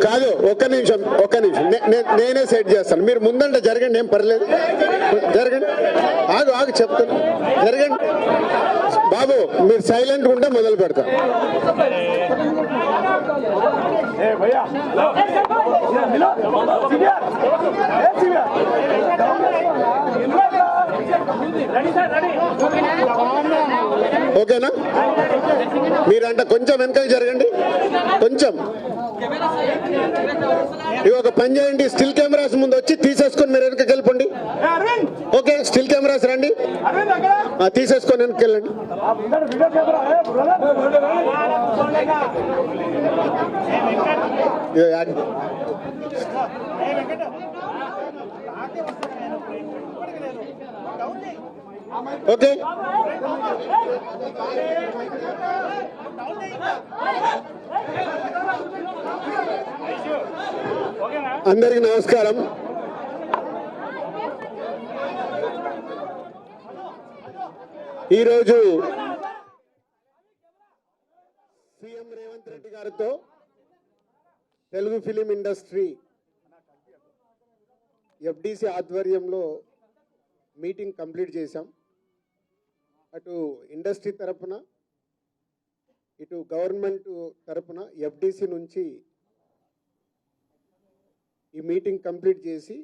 కాదు, ఒక్క నిమిషం నేనే సెట్ చేస్తాను. మీరు ముందంటే జరగండి, ఏం పర్లేదు, జరగండి. ఆగు చెప్తాను, జరగండి బాబు. మీరు సైలెంట్గా ఉంటే మొదలు పెడతాను. ఓకేనా? మీరంట కొంచెం వెనకకి జరగండి, కొంచెం. ఇవి ఒక పని చేయండి, స్టిల్ కెమెరాస్ ముందు వచ్చి తీసేసుకొని మీరు వెనకకి వెళ్ళిపోండి. ఓకే, స్టిల్ కెమెరాస్ రండి, తీసేసుకొని వెనక్కి వెళ్ళండి. ఓకే, అందరికీ నమస్కారం. ఈరోజు సీఎం రేవంత్ రెడ్డి గారితో తెలుగు ఫిలిం ఇండస్ట్రీ ఎఫ్డిసి ఆధ్వర్యంలో మీటింగ్ కంప్లీట్ చేశాం. అటు ఇండస్ట్రీ తరపున, ఇటు గవర్నమెంట్ తరపున ఎఫ్డిసి నుంచి ఈ మీటింగ్ కంప్లీట్ చేసి,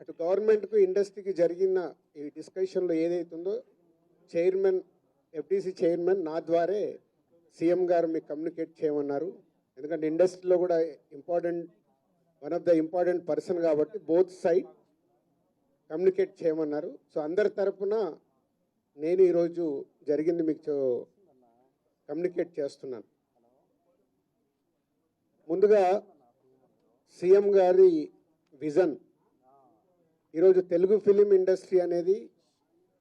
అటు గవర్నమెంట్కు ఇండస్ట్రీకి జరిగిన ఈ డిస్కషన్లో ఏదైతుందో చైర్మన్, ఎఫ్డిసి చైర్మన్ నా ద్వారే సీఎం గారు మీకు కమ్యూనికేట్ చేయమన్నారు. ఎందుకంటే ఇండస్ట్రీలో కూడా one of the important person కాబట్టి బోత్ సైడ్ కమ్యూనికేట్ చేయమన్నారు. సో అందరి తరపున నేను ఈరోజు జరిగింది మీకు కమ్యూనికేట్ చేస్తున్నాను. ముందుగా సీఎం గారి విజన్. ఈరోజు తెలుగు ఫిలిం ఇండస్ట్రీ అనేది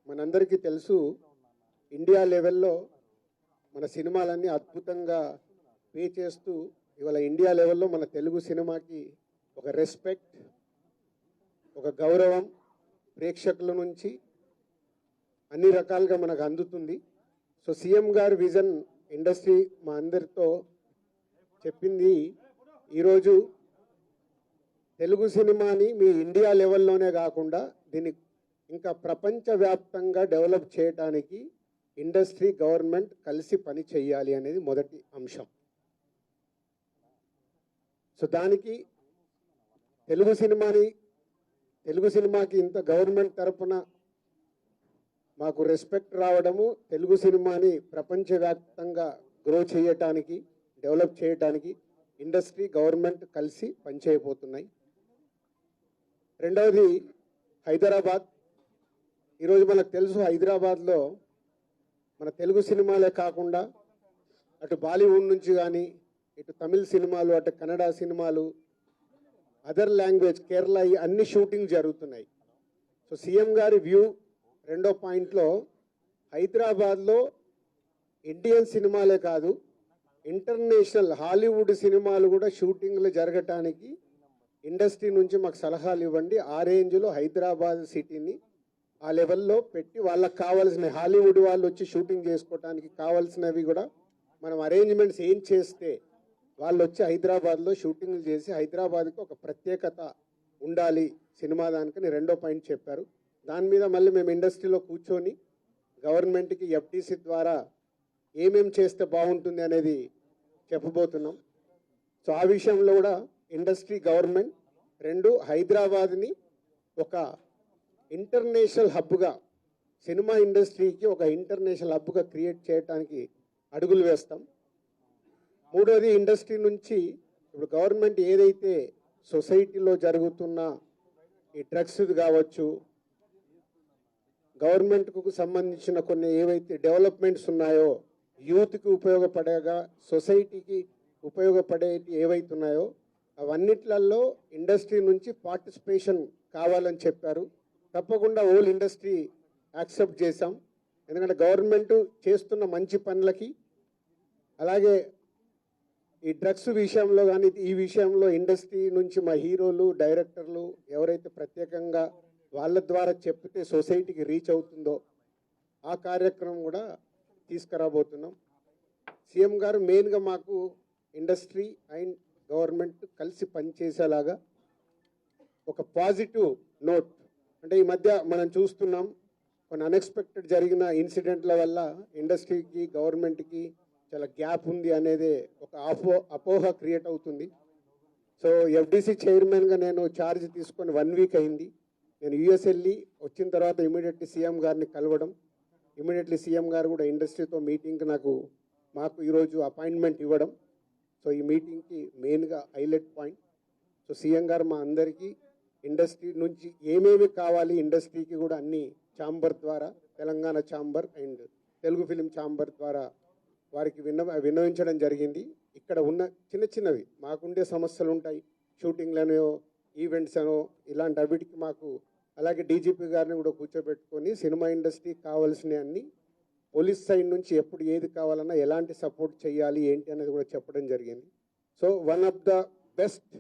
మనందరికీ తెలుసు, ఇండియా లెవెల్లో మన సినిమాలన్నీ అద్భుతంగా పే చేస్తూ ఇవాళ ఇండియా లెవెల్లో మన తెలుగు సినిమాకి ఒక రెస్పెక్ట్, ఒక గౌరవం ప్రేక్షకుల నుంచి అన్ని రకాలుగా మనకు అందుతుంది. సో సీఎం గారి విజన్ ఇండస్ట్రీ మా అందరితో చెప్పింది, ఈరోజు తెలుగు సినిమాని మీ ఇండియా లెవెల్లోనే కాకుండా దీన్ని ఇంకా ప్రపంచవ్యాప్తంగా డెవలప్ చేయడానికి ఇండస్ట్రీ, గవర్నమెంట్ కలిసి పని చేయాలి అనేది మొదటి అంశం. సో దానికి తెలుగు సినిమాకి ఇంత గవర్నమెంట్ తరపున మాకు రెస్పెక్ట్ రావడము, తెలుగు సినిమాని ప్రపంచవ్యాప్తంగా గ్రో చేయటానికి, డెవలప్ చేయటానికి ఇండస్ట్రీ, గవర్నమెంట్ కలిసి పనిచేయబోతున్నాయి. రెండవది హైదరాబాద్. ఈరోజు మనకు తెలుసు, హైదరాబాద్లో మన తెలుగు సినిమాలే కాకుండా అటు బాలీవుడ్ నుంచి కానీ, ఇటు తమిళ సినిమాలు, అటు కన్నడ సినిమాలు, అదర్ లాంగ్వేజ్, కేరళ, అన్ని షూటింగ్ జరుగుతున్నాయి. సో సీఎం గారి వ్యూ రెండో పాయింట్లో, హైదరాబాద్లో ఇండియన్ సినిమాలే కాదు, ఇంటర్నేషనల్ హాలీవుడ్ సినిమాలు కూడా షూటింగ్లు జరగటానికి ఇండస్ట్రీ నుంచి మాకు సలహాలు ఇవ్వండి. ఆ రేంజ్లో హైదరాబాద్ సిటీని ఆ లెవెల్లో పెట్టి వాళ్ళకి కావాల్సిన హాలీవుడ్ వాళ్ళు వచ్చి షూటింగ్ చేసుకోవడానికి కావాల్సినవి కూడా మనం అరేంజ్మెంట్స్ ఏం చేస్తే వాళ్ళు వచ్చి హైదరాబాద్లో షూటింగ్లు చేసి హైదరాబాద్కి ఒక ప్రత్యేకత ఉండాలి సినిమా దానికని రెండో పాయింట్ చెప్పారు. దాని మీద మళ్ళీ మేము ఇండస్ట్రీలో కూర్చొని గవర్నమెంట్కి ఎఫ్టీసీ ద్వారా ఏమేం చేస్తే బాగుంటుంది అనేది చెప్పబోతున్నాం. సో ఆ విషయంలో కూడా ఇండస్ట్రీ, గవర్నమెంట్ రెండు హైదరాబాద్ని ఒక ఇంటర్నేషనల్ హబ్గా, సినిమా ఇండస్ట్రీకి ఒక ఇంటర్నేషనల్ హబ్గా క్రియేట్ చేయడానికి అడుగులు వేస్తాం. మూడోది, ఇండస్ట్రీ నుంచి ఇప్పుడు గవర్నమెంట్ ఏదైతే సొసైటీలో జరుగుతున్న ఈ డ్రగ్స్ కావచ్చు, గవర్నమెంట్కు సంబంధించిన కొన్ని ఏవైతే డెవలప్మెంట్స్ ఉన్నాయో, యూత్కి ఉపయోగపడేగా, సొసైటీకి ఉపయోగపడే ఏవైతున్నాయో అవన్నిట్లలో ఇండస్ట్రీ నుంచి పార్టిసిపేషన్ కావాలని చెప్పారు. తప్పకుండా హోల్ ఇండస్ట్రీ యాక్సెప్ట్ చేశాం. ఎందుకంటే గవర్నమెంట్ చేస్తున్న మంచి పనులకి, అలాగే ఈ డ్రగ్స్ విషయంలో కానీ ఈ విషయంలో ఇండస్ట్రీ నుంచి మా హీరోలు, డైరెక్టర్లు ఎవరైతే ప్రత్యేకంగా వాళ్ళ ద్వారా చెప్తే సొసైటీకి రీచ్ అవుతుందో ఆ కార్యక్రమం కూడా తీసుకురాబోతున్నాం. సీఎం గారు మెయిన్గా మాకు ఇండస్ట్రీ అండ్ గవర్నమెంట్ కలిసి పనిచేసేలాగా ఒక పాజిటివ్ నోట్, అంటే ఈ మధ్య మనం చూస్తున్నాం కొన్ని అన్ఎక్స్పెక్టెడ్ జరిగిన ఇన్సిడెంట్ల వల్ల ఇండస్ట్రీకి గవర్నమెంట్కి చాలా గ్యాప్ ఉంది అనేది ఒక అపోహ క్రియేట్ అవుతుంది. సో ఎఫ్డిసి చైర్మన్గా నేను ఛార్జ్ తీసుకొని 1 వీక్ అయింది. నేను యూఎస్ వెళ్ళి వచ్చిన తర్వాత ఇమీడియట్లీ సీఎం గారిని కలవడం, ఇమీడియట్లీ సీఎం గారు కూడా ఇండస్ట్రీతో మీటింగ్కి మాకు ఈరోజు అపాయింట్మెంట్ ఇవ్వడం. సో ఈ మీటింగ్కి మెయిన్గా హైలైట్ పాయింట్. సో సీఎం గారు మా అందరికీ ఇండస్ట్రీ నుంచి ఏమేమి కావాలి, ఇండస్ట్రీకి కూడా అన్ని ఛాంబర్ ద్వారా, Telangana chamber and Telugu film chamber ద్వారా వారికి విన్నవించడం జరిగింది. ఇక్కడ ఉన్న చిన్న చిన్నవి మాకుండే సమస్యలు ఉంటాయి, షూటింగ్లనో ఈవెంట్స్ అనో ఇలాంటి అవిటికి మాకు, అలాగే డీజీపీ గారిని కూడా కూర్చోబెట్టుకొని సినిమా ఇండస్ట్రీకి కావాల్సినవి అన్నీ, పోలీస్ సైడ్ నుంచి ఎప్పుడు ఏది కావాలన్నా ఎలాంటి సపోర్ట్ చేయాలి ఏంటి అనేది కూడా చెప్పడం జరిగింది. So one of the best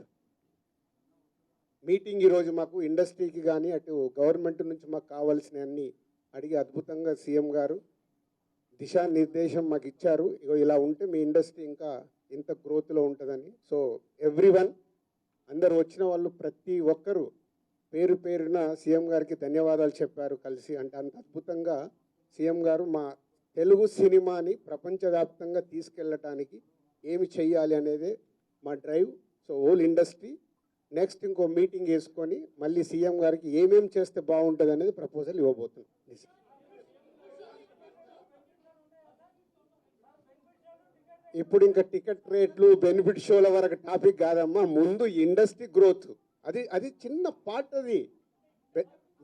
meeting ఈరోజు మాకు ఇండస్ట్రీకి కానీ అటు గవర్నమెంట్ నుంచి మాకు కావాల్సినవన్నీ అడిగి అద్భుతంగా సీఎం గారు దిశానిర్దేశం మాకు ఇచ్చారు. ఇగో ఇలా ఉంటే మీ ఇండస్ట్రీ ఇంకా ఇంత గ్రోత్లో ఉంటుందని. సో ఎవ్రీవన్, అందరు వచ్చిన వాళ్ళు ప్రతి ఒక్కరూ పేరు పేరున సీఎం గారికి ధన్యవాదాలు చెప్పారు కలిసి. అంటే అంత అద్భుతంగా సీఎం గారు మా తెలుగు సినిమాని ప్రపంచవ్యాప్తంగా తీసుకెళ్ళటానికి ఏమి చెయ్యాలి అనేదే మా drive. So whole industry next ఇంకో మీటింగ్ వేసుకొని మళ్ళీ సీఎం గారికి ఏమేమి చేస్తే బాగుంటుంది అనేది ప్రపోజల్ ఇవ్వబోతున్నాం. ఇప్పుడు ఇంకా టికెట్ రేట్లు, బెనిఫిట్ షోల వరకు టాపిక్ కాదమ్మా, ముందు ఇండస్ట్రీ గ్రోత్, అది చిన్న పార్ట్. అది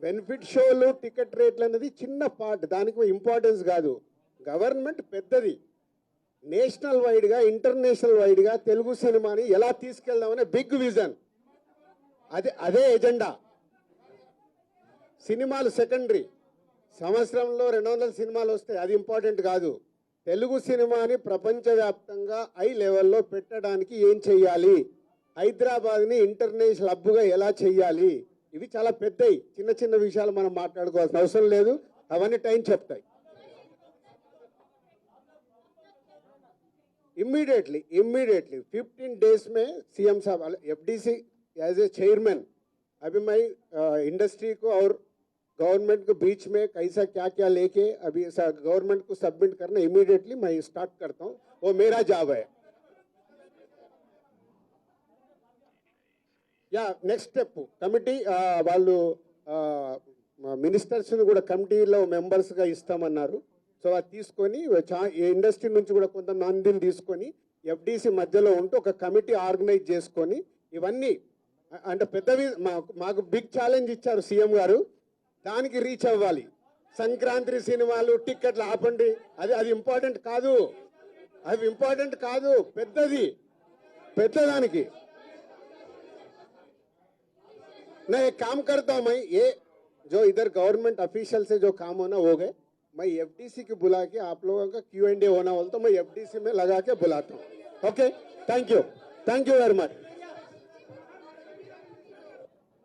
బెనిఫిట్ షోలు, టికెట్ రేట్లు అనేది చిన్న పార్ట్, దానికి ఇంపార్టెన్స్ కాదు. గవర్నమెంట్ పెద్దది, నేషనల్ వైడ్గా ఇంటర్నేషనల్ వైడ్గా తెలుగు సినిమాని ఎలా తీసుకెళ్దామనే బిగ్ విజన్, అదే ఎజెండా. సినిమాలు సెకండరీ, సంవత్సరంలో 200 సినిమాలు వస్తాయి, అది ఇంపార్టెంట్ కాదు. తెలుగు సినిమాని ప్రపంచవ్యాప్తంగా హై లెవెల్లో పెట్టడానికి ఏం చెయ్యాలి, హైదరాబాద్ని ఇంటర్నేషనల్ హబ్గా ఎలా చెయ్యాలి, ఇవి చాలా పెద్దవి. చిన్న చిన్న విషయాలు మనం మాట్లాడుకోవాల్సిన అవసరం లేదు, అవన్నీ టైం చెప్తాయి. इमीडिएटली 15 डेज में सीएम साहब एफडीसी एज ए चेयरमैन, अभी मैं इंडस्ट्री को और गवर्नमेंट के बीच में कैसा क्या क्या लेके अभी गवर्नमेंट को सबमिट करना इमीडिएटली मैं स्टार्ट करता हूँ, वो मेरा जॉब है. या नेक्स्ट स्टेप कमिटी వాళ్ళు మినిస్టర్స్ని కూడా కమిటీలో మెంబర్స్గా ఇస్తామన్నారు. సో అది తీసుకొని ఇండస్ట్రీ నుంచి కూడా కొంతమందిని తీసుకొని ఎఫ్డిసి మధ్యలో ఉంటూ ఒక కమిటీ ఆర్గనైజ్ చేసుకొని ఇవన్నీ, అంటే పెద్దవి మాకు బిగ్ ఛాలెంజ్ ఇచ్చారు సీఎం గారు, దానికి రీచ్ అవ్వాలి. సంక్రాంతి సినిమాలు టిక్కెట్లు ఆపండి, అది ఇంపార్టెంట్ కాదు, అది ఇంపార్టెంట్ కాదు, పెద్దదానికి. मैं एक काम करता हूँ, मैं ये जो इधर गवर्नमेंट ऑफिशियल से जो काम होना हो गए, मैं एफडीसी की बुला के आप लोगों का Q&A होना हो तो मैं एफडीसी में लगा के बुलाता हूँ. Okay, thank you very much.